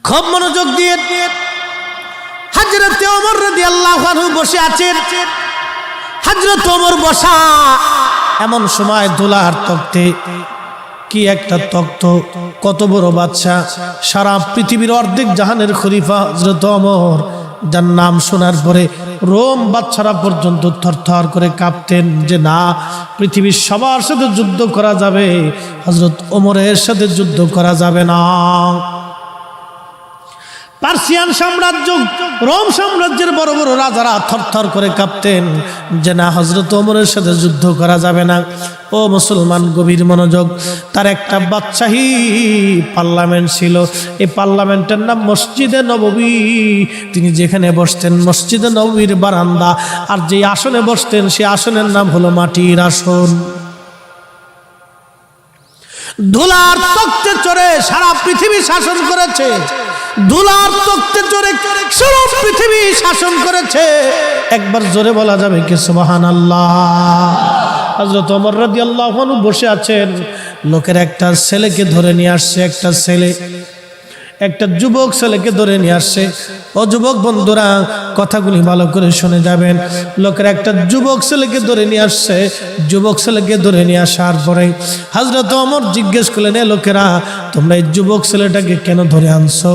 খুব মনোযোগ দিয়ে হযরত ওমর রাদিয়াল্লাহু আনহু বসে আছেন। হযরত ওমর বসা, এমন সময় ধুলার তক্তে, কি একটা তক্ত, কত বড় বাদশা, সারা পৃথিবীর অর্ধেক জাহানের খলিফা হযরত ওমর, যার নাম শোনার পরে রোম বাদশারা পর্যন্ত থরথর করে কাঁপতেন যে না, পৃথিবীর সবার সাথে যুদ্ধ করা যাবে, হযরত ওমরের সাথে যুদ্ধ করা যাবে না। পার্সিয়ান সাম্রাজ্য, রোম সাম্রাজ্যের বড় বড় রাজারা থরথর করে কাঁপতেন যে না, হযরত ওমরের সাথে যুদ্ধ করা যাবে না। ও মুসলমান, গভীর মনোযোগ। তার একটা বাদশাহী পার্লামেন্ট ছিল, এই পার্লামেন্টের নাম মসজিদে নববী। তিনি যেখানে বসতেন মসজিদে নববীর বারান্দা, আর যে আসনে বসতেন সে আসনের নাম হলো মাটির আসন। ধুলার তক্তে চড়ে সারা পৃথিবী শাসন করেছে, ধুলার তক্তে চড়ে সারা পৃথিবী শাসন করেছে। একবার জোরে বলা যাবে কি সুবহানাল্লাহ? হযরত ওমর রাদিয়াল্লাহু আনহু বসে আছেন, লোকের একটা ছেলেকে ধরে নিয়ে আসছে, একটা ছেলে, একটা যুবক ছেলেকে ধরে নিয়ে আসছে। ও যুবক বন্ধুরা, কথাগুলি ভালো করে শুনে যাবেন। লোকের একটা যুবক ছেলেকে ধরে নিয়ে আসছে। যুবক ছেলেকে ধরে নিয়ে আসার পরে হযরত ওমর জিজ্ঞেস করলেন, লোকেরা, তোমরা এই যুবক ছেলেটাকে কেন ধরে আনছো?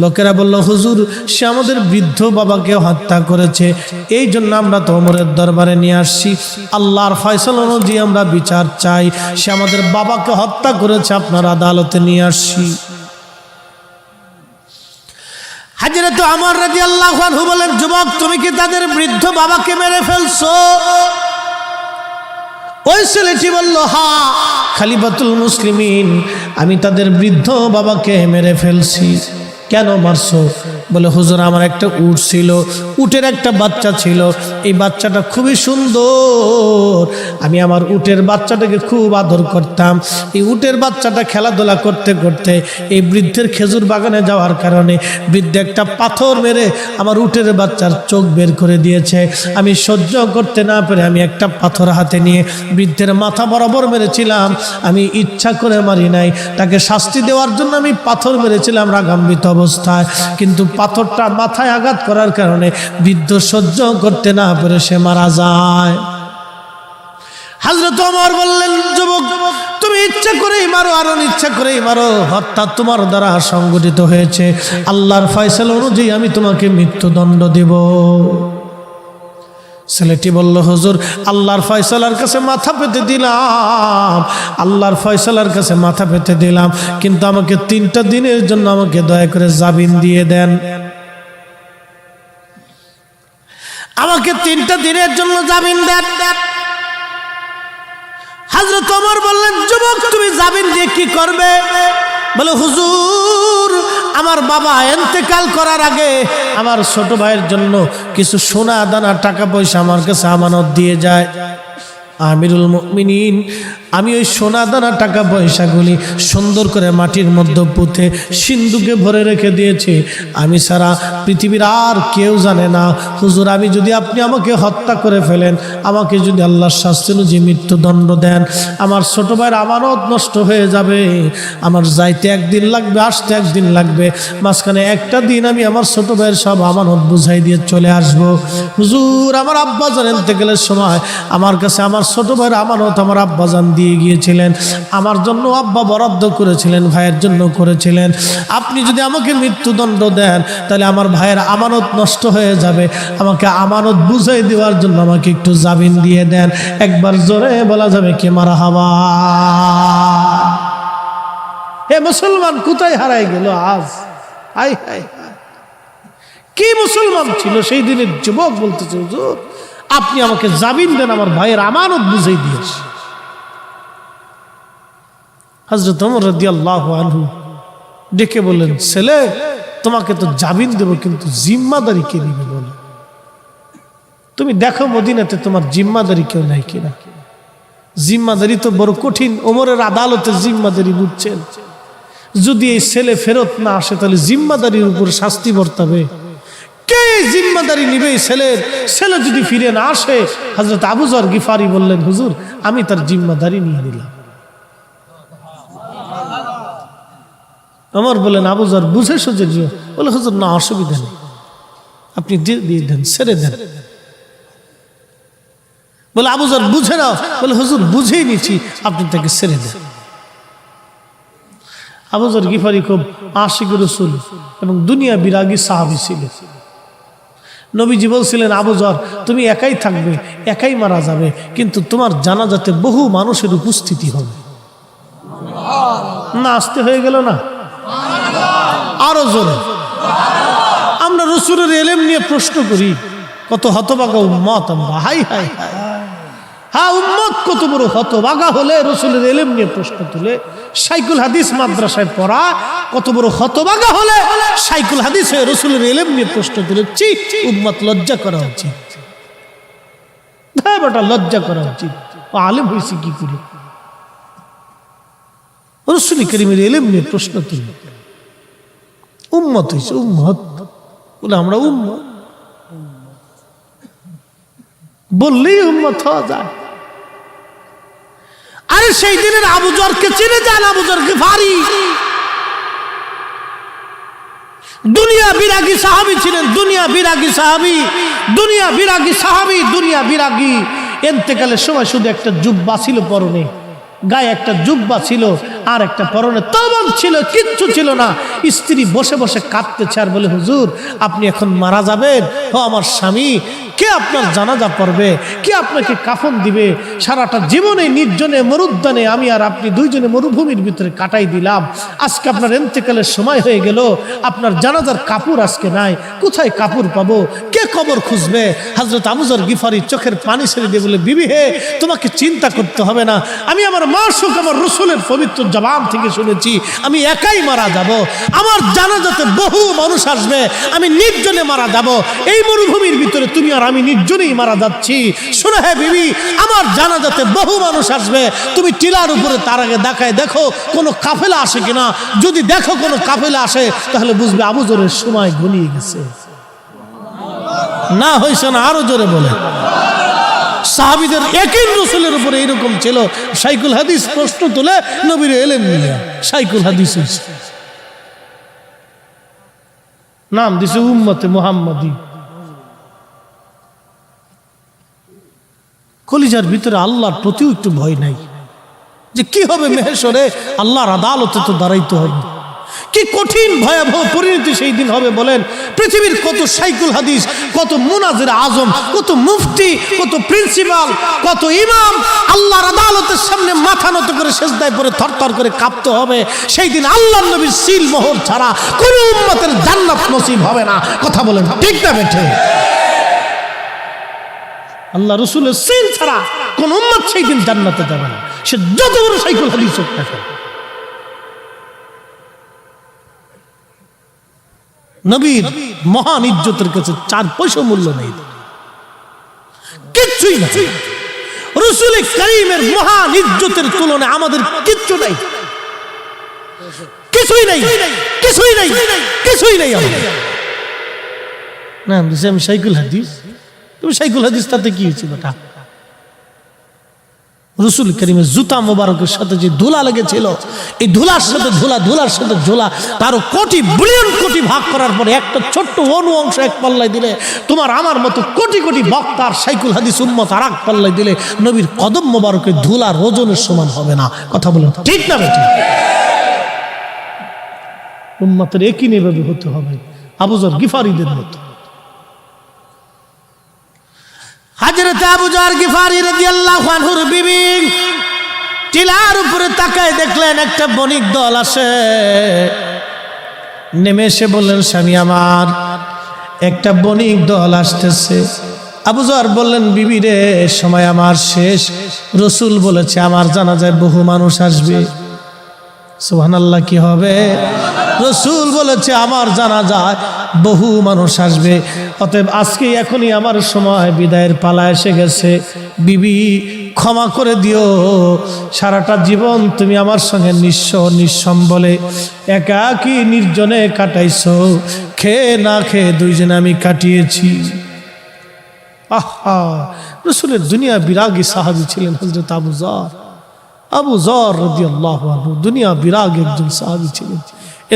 লোকেরা বলল, হুজুর, সে আমাদের বৃদ্ধ বাবাকে হত্যা করেছে, এই জন্য আমরা তো ওমরের দরবারে নিয়ে আসছি। আল্লাহর ফয়সালা অনুযায়ী আমরা বিচার চাই, সে আমাদের বাবাকে হত্যা করেছে, আপনার আদালতে নিয়ে আসছি। হযরত ওমর রাদিয়াল্লাহু আনহু বলেন, যুবক, তুমি কি তাদের বৃদ্ধ বাবাকে মেরে ফেলছো? ওই ছেলেটি বলল, হ্যাঁ খলিফাতুল মুসলিমিন, আমি তাদের বৃদ্ধ বাবাকে মেরে ফেলছি। কেন মারছো? বলে, হুজুর, আমার একটা উট ছিল, উটের একটা বাচ্চা ছিল, এই বাচ্চাটা খুবই সুন্দর, আমি আমার উটের বাচ্চাটাকে খুব আদর করতাম। এই উটের বাচ্চাটা খেলাধুলা করতে করতে এই বৃদ্ধের খেজুর বাগানে যাওয়ার কারণে বৃদ্ধ একটা পাথর মেরে আমার উটের বাচ্চার চোখ বের করে দিয়েছে। আমি সহ্য করতে না পেরে আমি একটা পাথর হাতে নিয়ে বৃদ্ধের মাথা বরাবর মেরেছিলাম। আমি ইচ্ছা করে মারি নাই, তাকে শাস্তি দেওয়ার জন্য আমি পাথর মেরেছিলাম রাগান্বিত অবস্থায়, কিন্তু পাথরটা মাথায় আঘাত করার কারণে বৃদ্ধ সহ্য করতে না পেরে সে মারা যায়। হযরত ওমর বললেন, যুবক, তুমি ইচ্ছা করেই মারো আর অনিচ্ছা করেই মারো, হত্যা তোমার দ্বারা সংগঠিত হয়েছে, আল্লাহর ফয়সালা অনুযায়ী আমি তোমাকে মৃত্যুদণ্ড দেব। ছেলেটি বলল, হুজুর, আল্লাহর ফয়সালার কাছে মাথা পেতে দিলাম, আল্লাহর ফয়সালার কাছে মাথা পেতে দিলাম, কিন্তু আমাকে 3টা দিনের জন্য আমাকে দয়া করে জামিন দিয়ে দেন, আমাকে 3টা দিনের জন্য জামিন দেন। হযরত ওমর বললেন, যুবক, তুমি জামিন দিয়ে কি করবে? বলে, হুজুর, আমার বাবা ইন্তেকাল করার আগে আমার ছোট ভাইয়ের জন্য কিছু সোনা দানা টাকা পয়সা আমার কাছে আমানত দিয়ে যায়। আমিরুল মুমিনিন, আমি ওই সোনা দানা টাকা পয়সাগুলি সুন্দর করে মাটির মধ্যে পুঁতে সিন্ধুকে ভরে রেখে দিয়েছি, আমি সারা পৃথিবীর আর কেউ জানে না। হুজুর, আমি যদি আপনি আমাকে হত্যা করে ফেলেন, আমাকে যদি আল্লাহর শাস্তি অনুযায়ী মৃত্যুদণ্ড দেন, আমার ছোট ভাইয়ের আমানত নষ্ট হয়ে যাবে, আমার যাইতে 1 দিন লাগবে, আসতে 1 দিন লাগবে, মাঝখানে একটা দিন আমি আমার ছোট ভাইয়ের সব আমানত বুঝাই দিয়ে চলে আসব। হুজুর, আমার আব্বাজান ইন্তেকালের সময় আমার কাছে আমার ছোট ভাইয়ের আমানত আমার আব্বাজান দিয়ে গিয়েছিলেন, আমার জন্য আব্বা বরাদ্দ করেছিলেন, ভাইয়ের জন্য করেছিলেন। আপনি যদি আমাকে মৃত্যুদণ্ড দেন, তাহলে আমার ভাইয়ের আমানত নষ্ট হয়ে যাবে, আমাকে আমানত বুঝাই দেওয়ার জন্য আমাকে একটু জামিন দিয়ে দেন। একবার জোরে বলা যাবে কি মারহাবা? হে মুসলমান, কোথায় হারাই গেল আজ? হাই হাই, কি মুসলমান ছিল সেই দিনের যুবক, বলতেছে, হুজুর, আপনি আমাকে জামিন দেন, আমার ভাইয়ের আমানত বুঝাই দিয়েছে। হযরত ওমর রাদিয়াল্লাহু আনহু ডেকে বললেন, ছেলে, তোমাকে তো জামিন দেব, কিন্তু জিম্মাদারি কে নিবে বলো? তুমি দেখো মদিনাতে তোমার জিম্মাদারি কেউ নাই কিনা। জিম্মাদারি তো বড় কঠিন, ওমরের আদালতে জিম্মাদারি বুঝছেন। যদি এই ছেলে ফেরত না আসে, তাহলে জিম্মাদারির উপর শাস্তি বর্তাবে। কে জিম্মাদারি নিবে এই ছেলের? ছেলে যদি ফিরে না আসে, হযরত আবু যর গিফারি বললেন, হুজুর, আমি তার জিম্মাদারি নিয়ে নিলাম। ওমর বলেন আবু যর বুঝে সুঝে দিও। বলে হুজুর না, অসুবিধা নেই, আপনি দিয়ে দেন, ছেড়ে দেন। বলে আবু যর বুঝে নাও। বলে হুজুর বুঝেই নিচ্ছি, আপনি তাকে ছেড়ে দেন। আবু যর গিফারি খুব আশিক রাসূল এবং দুনিয়া বিরাগী সাহাবী ছিল। নবীজি বলছিলেন আবু যর তুমি একাই থাকবে, একাই মারা যাবে, কিন্তু তোমার জানাজাতে বহু মানুষের উপস্থিতি হবে। না আসতে হয়ে গেল না? আরো জোরে। আমরা রাসূলের ইলম নিয়ে প্রশ্ন করি, কত হতভাগা উম্মত আমরা। হাই হাই হাই, হ্যাঁ উম্মত কত বড় হতভাগা হলে রাসূলের ইলম নিয়ে প্রশ্ন তুলে। শাইখুল হাদিস মাদ্রাসায় পড়া কত বড় হতভাগা হলে শাইখুল হাদিস হয়ে রাসূলের ইলম নিয়ে প্রশ্ন তুলেছি। উম্মত লজ্জা করা উচিত, হ্যাঁ বেটা লজ্জা করা উচিত। আলেম হয়েছে কি করে? রাসূল কারীমের ইলম নিয়ে প্রশ্ন তুলে উম্মত হয়েছে। উম্মত বলে আমরা উম্মত বললেই উম্মত হওয়া যায়। আরে সেই দিনের আবু যরকে চিনে যান, আবু যর গিফারি দুনিয়া বিরাগী সাহাবী ছিলেন। দুনিয়া বিরাগী সাহাবী, দুনিয়া বিরাগী সাহাবী, দুনিয়া বিরাগী। ইন্তেকালের সময় শুধু একটা জুব্বা ছিল পরনে, গায়ে একটা জুব্বা ছিল, আর একটা পরনে তওবান ছিল, কিচ্ছু ছিল না। স্ত্রী বসে বসে কাঁদতেছে আর বলে হুজুর আপনি এখন মারা যাবেন। ও আমার স্বামী, কে আপনার জানাজা পড়বে, কে আপনাকে কাফন দিবে? সারাটা জীবনে নির্জনে মরুদ্যানে আমি আর আপনি দুইজনে মরুভূমির ভিতরে কাটাই দিলাম। আজকে আপনার ইন্তেকালের সময় হয়ে গেল, আপনার জানাজার কাপড় আজকে নাই, কোথায় কাপড় পাবো, কে কবর খুঁজবে? হযরত আবু যর গিফারি চোখের পানি ছেড়ে দিয়ে বলে বিবি হে, তোমাকে চিন্তা করতে হবে না, আমি আমার মাসুক আমার রাসূলের পবিত্র জবান থেকে শুনেছি আমি একাই মারা যাব। আমার জানাজাতে বহু মানুষ আসবে, আমি নির্জনে মারা যাব। এই মরুভূমির ভিতরে তুমি আর আমি নির্জনেই মারা যাচ্ছি। শোনো হে বিবি, আমার জানাজাতে বহু মানুষ আসবে, তুমি টিলার উপরে তার আগে দেখায় দেখো কোনো কাফেলা আসে কিনা। যদি দেখো কোনো কাফেলা আসে তাহলে বুঝবে আবু যরের সময় ঘনিয়ে গেছে। না হইছে না? আরো জোরে বলে। সাহাবীদের একই রাসূলের উপরে এরকম ছিল। শাইখুল হাদিস প্রশ্ন তুলে নবীর ইলম নিয়ে শাইখুল হাদিস হয়েছে, নাম দিছে উম্মতে মুহাম্মাদি। কলিজার ভিতরে আল্লাহর প্রতি একটু ভয় নাই যে কি হবে মেহেশরে, আল্লাহর আদালতে তো দাঁড়াইতে হবে। কি কঠিন ভয়াবহ পরিণতি সেই দিন হবে বলেন। পৃথিবীর কত শাইখুল হাদিস, কত মুনাজির আজম, কত মুফতি, কত প্রিন্সিপাল, কত ইমাম আল্লাহর আদালতের সামনে মাথা নত করে সেজদায় পড়ে থরথর করে কাঁপতে হবে। সেই দিন আল্লাহর নবীর সিল মোহর ছাড়া কোন উম্মতের জান্নাত নসিব হবে না। কথা বলেন ঠিক না বেঠে? আল্লাহ রাসূলের সিল ছাড়া কোন উম্মত সেই দিন জান্নাতে যাবে না, সে যত বড় শাইখুল হাদিস হোক না কেন। নবীর মহান ইজ্জতের কাছে 4 পয়সা মূল্য নেই, কিচ্ছুই না। রাসূল কারীমের মহান ইজ্জতের তুলনায় আমাদের কিচ্ছু নাই, কিছুই নাই, কিছুই নাই, কিছুই নাই আমাদের। না আমি শাইখুল হাদিস, তুমি শাইখুল হাদিস তাতে কি হয়েছে বেটা? রাসূল কারীমের জুতা মোবারকের সাথে যে ধুলা লেগেছিল, এই ধুলার সাথে ধুলা, ধুলার সাথে ধুলা, তারও কোটি বিলিয়ন কোটি ভাগ করার পরে একটা ছোট্ট অনু অংশ এক পাল্লায় দিলে তোমার আমার মতো কোটি কোটি বক্তার শাইখুল হাদিস উম্মত আর এক পাল্লায় দিলে নবীর কদম মোবারকের ধুলার ওজনের সমান হবে না। কথা বলেন ঠিক না বেঠিক? উম্মতের একই নেভাবে হতে হবে আবু যর গিফারিদের মতো। হযরত আবু যর গিফারি রাদিয়াল্লাহু আনহুর বিবি টিলার উপরে তাকায় দেখলেন একটা বণিক দল আসে। নেমে এসে বললেন স্বামী আমার একটা বণিক দল আসতেছে। আবু যর বললেন বিবি রে সময় আমার শেষ, রাসূল বলেছে আমার জানাজায় বহু মানুষ আসবে। সুবহানাল্লাহ, কি হবে? রাসূল বলেছে আমার জানাজায় বহু মানুষ আসবে, অতএব আজকে এখনই আমার সময় বিদায়ের পালা এসে গেছে। বিবি ক্ষমা করে দিও, সারাটা জীবন তুমি আমার সঙ্গে নিঃস্ব নিঃসম্বলে একাকী নির্জনে কাটাইছো, খেয়ে না খেয়ে দুইজনে আমি কাটিয়েছি। আহা, রাসূলের দুনিয়া বিরাগী সাহাবী ছিলেন হযরত আবু যর। আবু যর রাদিয়াল্লাহু আনহু দুনিয়া বিরাগী একজন সাহাবী ছিলেন।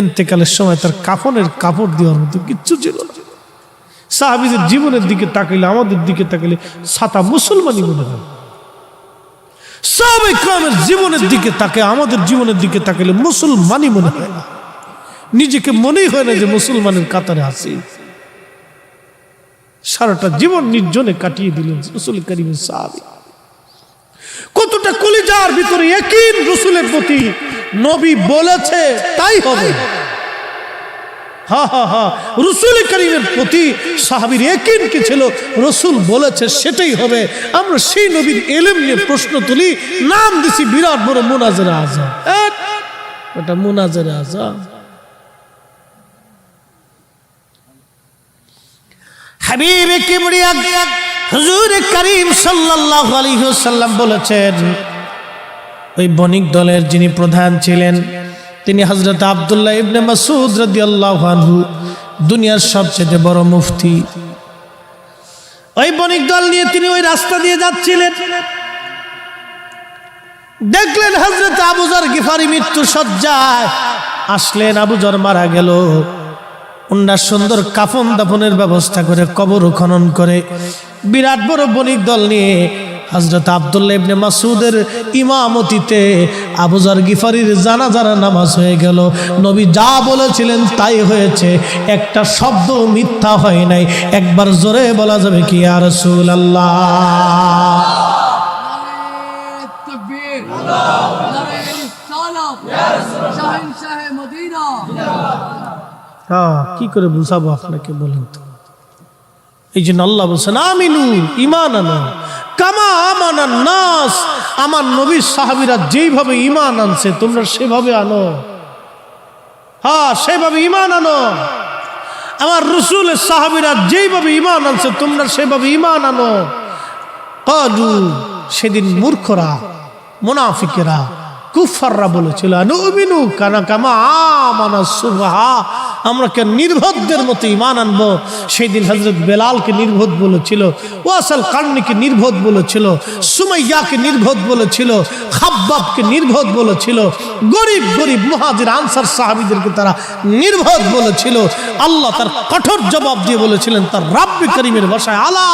ইন্তেকালের সময় তার কাফনের কাপড় দেওয়ার মতো কিচ্ছু ছিল না। সাহাবীদের জীবনের দিকে তাকাইলে, আমাদের দিকে তাকাইলে ছাতা মুসলমানই মনে হয়। সাহাবায়ে কেরামের জীবনের দিকে তাকে, আমাদের জীবনের দিকে তাকাইলে মুসলমানই মনে হয় না। নিজেকে মনেই হয় না যে মুসলমানের কাতারে আছি। সারাটা জীবন নির্জনে কাটিয়ে দিলেন রাসূল কারীমের সাহাবী। কতটা কলিজার ভিতরে ইয়াকিন রাসূলের প্রতি, নবী বলেছে তাই হবে। রাসূল কারীমের প্রতি সাহাবীর ইয়াকিন কি ছিল? রাসূল বলেছে সেটাই হবে। আমরা সেই নবীর ইলম নিয়ে প্রশ্ন তুলি, নাম দিছি বিরাট বড় মুনাজারে আযাম। ওটা মুনাজারে আযাম। হাবিবে কিবরিয়া হুজুর করিম সাল্লাল্লাহু আলাইহি ওয়াসাল্লাম বলেছেন, ওই বণিক দলের যিনি প্রধান ছিলেন তিনি হযরত আব্দুল্লাহ ইবনে মাসউদ রাদিয়াল্লাহু আনহু, দুনিয়ার সবচেয়ে বড় মুফতি। ওই বণিক দল নিয়ে তিনি ওই রাস্তা দিয়ে যাচ্ছিলেন, দেখলেন হযরত আবু যর গিফারি মৃত্যু সজ্জায়। আসলেন, আবু যর মারা গেল। উনার সুন্দর কাফন দাফনের ব্যবস্থা করে, কবর খনন করে, বিরাট বড় বণিক দল নিয়ে হযরত আব্দুল্লাহ ইবনে মাসউদের ইমামতিতে আবু যর গিফারির জানাজার নামাজ হয়ে গেল। নবী যা বলেছিলেন তাই হয়েছে, একটা শব্দ মিথ্যা হয় নাই। একবার জোরে বলা যাবে কি ইয়া রাসূলুল্লাহ? কি করে বুঝাবো আপনাকে বলেন তো? এই জন্য আল্লাহ বলছেন আমিনু ঈমান আনো কামা আমানান নাস। আমার নবীর সাহাবীরা যেইভাবে ঈমান আনছে তোমরা সেভাবে আনো। সেভাবে ঈমান আনো। আমার রাসূলের সাহাবীরা যেইভাবে ঈমান আনছে তোমরা সেভাবে ঈমান আনো। ক্বালু, সেদিন মূর্খরা, মুনাফিকেরা, কুফাররা বলেছিল নুমিনু কামা আমানাস সুফাহা, আমরা কে নির্বোধদের মতো ঈমান আনবো। সেই দিন হযরত বেলালকে নির্বোধ বলেছিল, ওয়াসাল কারনিকে নির্বোধ বলেছিল, সুমাইয়াকে নির্বোধ বলেছিল, খাব্বাবকে নির্বোধ বলেছিল, গরিব গরিব মুহাজির আনসার সাহাবীদেরকে তারা নির্বোধ বলেছিল। আল্লাহ তার কঠোর জবাব দিয়ে বলেছিলেন তার রাব্বে করিমের ভাষায়, আলা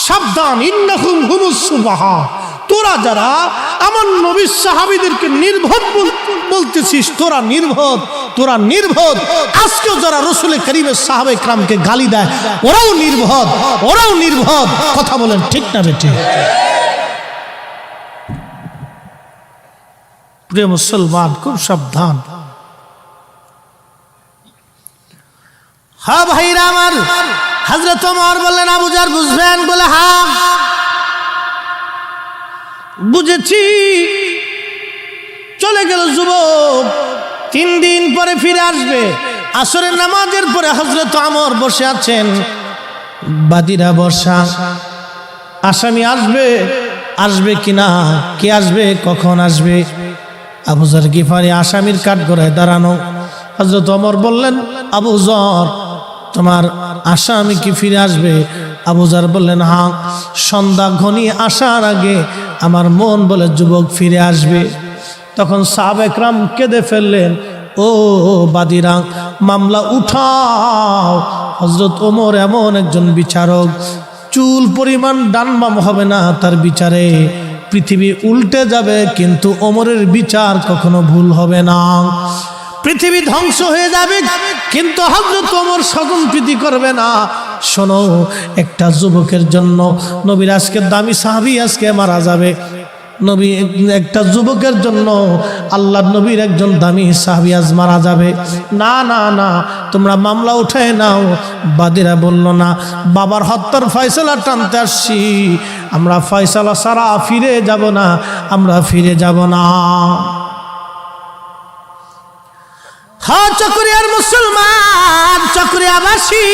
সাবধান, ইন্নাহুম হুমুস সুফাহা, তোরা যারা আমার নবীর সাহাবীদেরকে নির্বোধ বলতেছিস, তোরা নির্বোধ, তোরা নির্বোধ। আজকেও যারা রাসূল কারীমের সাহাবায়ে কেরামকে গালি দেয় ওরাও নির্বোধ, ওরাও নির্বোধ। কথা বলেন ঠিক না বেটি? প্রিয় মুসলমান, খুব সাবধান। হ্যাঁ ভাইরা আমার, হযরত ওমর বললেন আবু যর বুঝবেন? বলে হ্যাঁ বুঝেছি। চলে গেল যুবক, 3 দিন পরে ফিরে আসবে। আসরের নামাজের পরে হযরত ওমর বসে আছেন, বাদীরা বসা। আসামি আসবে, আসবে কিনা, কে আসবে, কখন আসবে? আবু যর গিফারি আসামির কাঠগড়ায় দাঁড়ানো। হযরত ওমর বললেন, আবু যর, তোমার আসামি কি ফিরে আসবে? আবু যর বললেন, হ্যাঁ, সন্ধ্যা ঘনিয়ে আসার আগে আমার মন বলে যুবক ফিরে আসবে। তখন সাহাবায়ে কেরাম কেঁদে ফেললেন, ও বাদীরা, মামলা উঠাও। হযরত ওমর এমন একজন বিচারক, চুল পরিমাণ ডানবাম হবে না তার বিচারে। পৃথিবী উল্টে যাবে কিন্তু ওমরের বিচার কখনো ভুল হবে না। পৃথিবী ধ্বংস হয়ে যাবে কিন্তু হযরত ওমর স্বজনপ্রীতি করবে না। শোনো, একটা যুবকের জন্য নবীর আজকে দামি সাহাবী আজকে মারা যাবে। নবী একটা যুবকের জন্য আল্লাহর নবীর একজন দামি সাহাবী আজ মারা যাবে। না না না, তোমরা মামলা উঠায় নাও। বাদীরা বলল, না, বাবার হত্যার ফয়সালা টানতে আসছি, আমরা ফয়সালা ছাড়া ফিরে যাব না, আমরা ফিরে যাব না। হ্যাঁ, চকরিয়ার মুসলমান, চকরিয়াবাসী,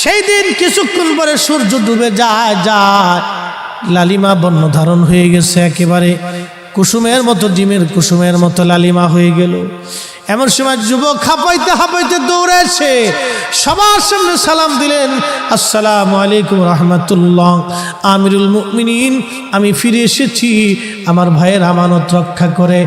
সেই দিন কিছুক্ষণ পরে সূর্য ডুবে যায়। লালিমা বর্ণ ধারণ হয়ে গেছে, একেবারে কুসুমের মতো, ডিমের কুসুমের মতো লালিমা হয়ে গেল। এমন সময় যুবক হাঁপাইতে হাঁপাইতে দৌড়ে এসে সবার সামনে সালাম দিলেন, আসসালামু আলাইকুম রাহমাতুল্লাহ, আমিরুল মুমিনিন, আমি ফিরে এসেছি আমার ভাইয়ের আমানত রক্ষা করে।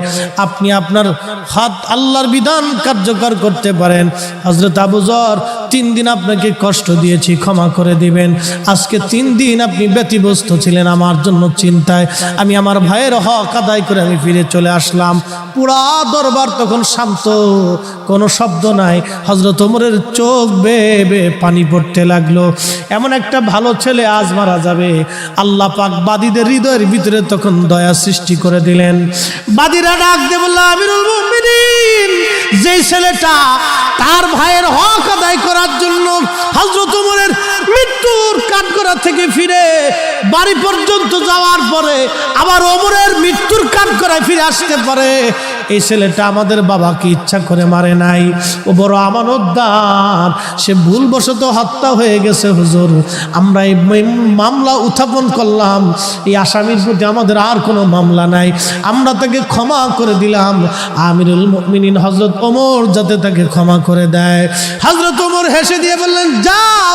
আপনি আপনার হাত আল্লাহর বিধান কার্যকর করতে পারেন। হযরত আবু যর, 3 দিন আপনাকে কষ্ট দিয়েছি, ক্ষমা করে দিবেন। আজকে 3 দিন আপনি ব্যতিব্যস্ত ছিলেন আমার জন্য চিন্তায়, আমি আমার ভাইয়ের হক আদায় করে আমি ফিরে চলে আসলাম। পুরা দরবার তখন শান্ত, কোনো শব্দ নাই। হযরত ওমরের চোখ বেয়ে বেয়ে পানি পড়তে লাগলো। এমন একটা ভালো ছেলে আজ মারা যাবে। আল্লাহ পাক বাদীদের হৃদয়ের ভিতরে তখন দয়া সৃষ্টি করে দিলেন। বাদীরা ডাক দিয়ে বলল, আমিরুল মুমিনিন, যে ছেলেটা তার ভাইয়ের হক আদায় করার জন্য হযরত ওমরের মৃত্যুর কাঠগড়া থেকে ফিরে বাড়ি পর্যন্ত যাওয়ার পরে আবার ওমরের মৃত্যুর কাঠগড়ায় ফিরে আসতে পারে, এই ছেলেটা আমাদের বাবাকে ইচ্ছা করে মারে নাই, ও বড় আমানতদার, সে ভুলবশত হত্যা হয়ে গেছে হুজুর। আমরা এই মামলা উত্থাপন করলাম, এই আসামির প্রতি আমাদের আর কোনো মামলা নাই, আমরা তাকে ক্ষমা করে দিলাম। আমিরুল মুমিনিন হযরত ওমর যাতে তাকে ক্ষমা করে দেয়। হযরত ওমর হেসে দিয়ে বললেন, যাও,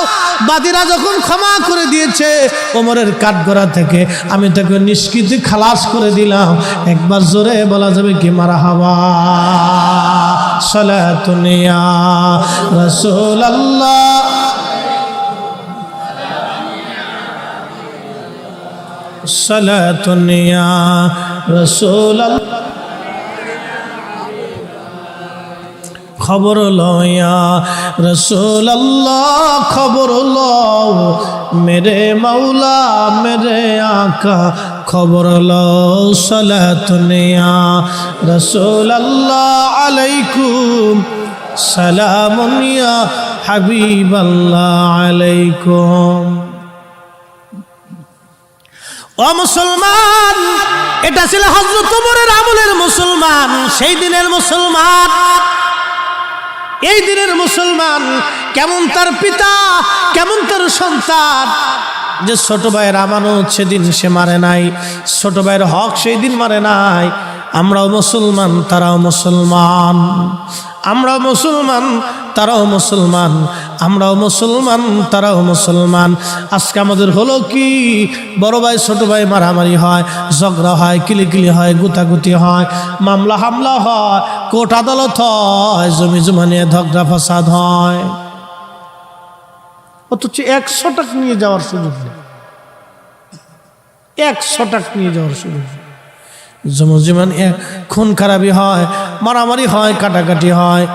বাদীরা যখন ক্ষমা করে দিয়েছে ওমরের কাঠগড়া থেকে, আমি তাকে নিষ্কৃতি খালাস করে দিলাম। একবার জোরে বলা যাবে কি মারহাবা, সালাতুন ইয়া রাসূলুল্লাহ, সালাতুন ইয়া রাসূলুল্লাহ। খবর লয়া রাসূলুল্লাহ, খবর লও মেরে মাওলা মেরে আকা, খবর লও সালাতুন ইয়া রাসূলুল্লাহ আলাইকুম, সালামুন ইয়া হাবিবাল্লাহ আলাইকুম। ও মুসলমান, এটা ছিল হযরত ওমরের আমলের মুসলমান, সেই দিনের মুসলমান। এই দিনের মুসলমান কেমন তার পিতা, কেমন তার সন্তান, যে ছোট ভাইয়ের আমানত সেদিন সে মারে নাই, ছোট ভাইয়ের হক সেই দিন মারে নাই। আমরাও মুসলমান, তারাও মুসলমান, আমরাও মুসলমান, তারাও মুসলমান, আমরাও মুসলমান, তারাও মুসলমান। আজকে আমাদের হলো কি, বড় ভাই ছোট ভাই মারামারি হয়, ঝগড়া হয়, কিলিকিলি হয়, গুতাগুতি হয়, মামলা হামলা হয়, কোর্ট আদালত হয়, জমি জমা নিয়ে ঝগড়া ফাসাদ হয়, অথচ 100 টাকা নিয়ে যাওয়ার সুযোগ নেই, 100 টাকা নিয়ে যাওয়ার সুযোগ নেই। জমজমান খুন খারাপি হয়, মারামারি হয়, কাটাকাটি হয়।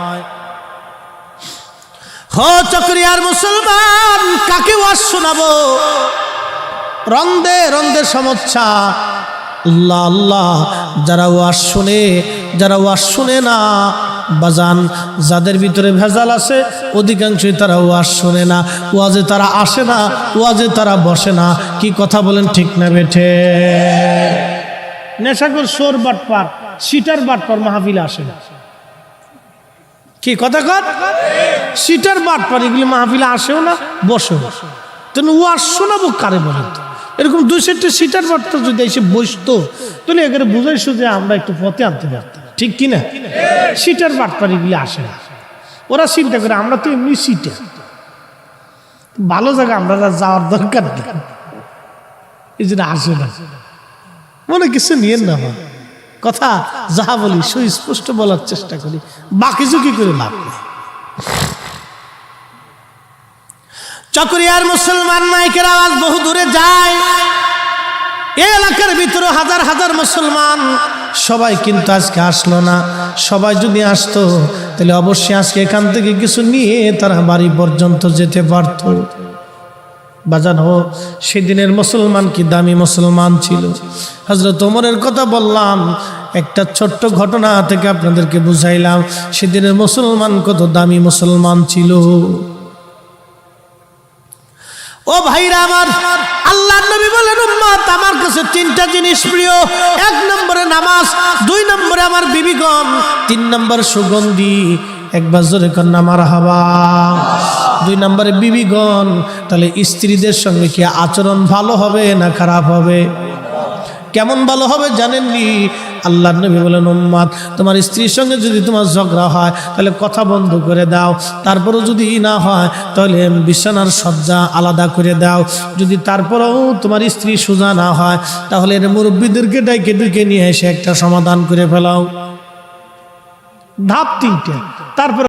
চকরিয়ার মুসলমান কাকে ওয়াজ শোনাবো, রন্দে রন্দে সমস্যা। আল্লাহ আল্লাহ, যারা ওয়াজ শুনে, যারা ওয়াজ শুনে না বাজান, যাদের ভিতরে ভেজাল আছে অধিকাংশই তারা ওয়াজ শুনে না, ওয়াজে তারা আসে না, ওয়াজে তারা বসে না। কি কথা বলেন, ঠিক না বেঠে? নেশাখোর, সোর বাটপার, সিটার বাটপার মাহফিলে আসে না। কি কথা কর, সিটার বাটপার এগুলি মাহফিলে আসেও না, বসেও না। তেন ওয়াজ শোনাবো কারে বলেন? এরকম 2-4টা সিটার বাটপার যদি এসে বসতো, তাহলে এখানে বুঝাইছো যে আমরা একটু পথে আনতে পারতাম, ঠিক কিনা? সিটার বাটপার এগুলি আসে না, ওরা চিন্তা করে আমরা তো এমনি সিটা, ভালো জায়গা আমরা যাওয়ার দরকার নেই, এই জন্য আসে না। মনে কিছু নিয়েন না, আমার কথা যাহা বলি সুস্পষ্ট বলার চেষ্টা করি, বাকি ঝুঁকি করে লাভ নেই। চকরিয়ার মুসলমান মাইকের আওয়াজ বহু দূরে যায়, এই এলাকার ভিতরে হাজার হাজার মুসলমান, সবাই কিন্তু আজকে আসলো না। সবাই যদি আসতো তাহলে অবশ্যই আজকে এখান থেকে কিছু নিয়ে তারা বাড়ি পর্যন্ত যেতে পারত। বাজান হোক, সেদিনের মুসলমান কি দামি মুসলমান ছিল। হযরত ওমরের কথা বললাম, একটা ছোট্ট ঘটনা থেকে আপনাদেরকে বুঝাইলাম সেদিনের মুসলমান কত দামি মুসলমান ছিল। ও ভাইরা আমার, আল্লাহর নবী বলেন, উম্মত আমার কাছে 3টা জিনিস প্রিয়। 1 নম্বরে নামাজ, 2 নম্বরে আমার বিবিগণ, 3 নম্বর সুগন্ধি। একবার জোরে কন্যা মারহাবা। 2 নম্বরে বিবিগণ। তাহলে স্ত্রীদের সঙ্গে কি আচরণ ভালো হবে না খারাপ হবে? কেমন ভালো হবে জানেননি? আল্লাহর নবী বলেন, উম্মত তোমার স্ত্রীর সঙ্গে যদি তোমার ঝগড়া হয় তাহলে কথা বন্ধ করে দাও, তারপরও যদি না হয় তাহলে বিছানার সজ্জা আলাদা করে দাও, যদি তারপরেও তোমার স্ত্রী সোজা না হয় তাহলে মুরব্বীদেরকে ডেকে নিয়ে এসে একটা সমাধান করে ফেলাও। ধাপ 3টে। তারপর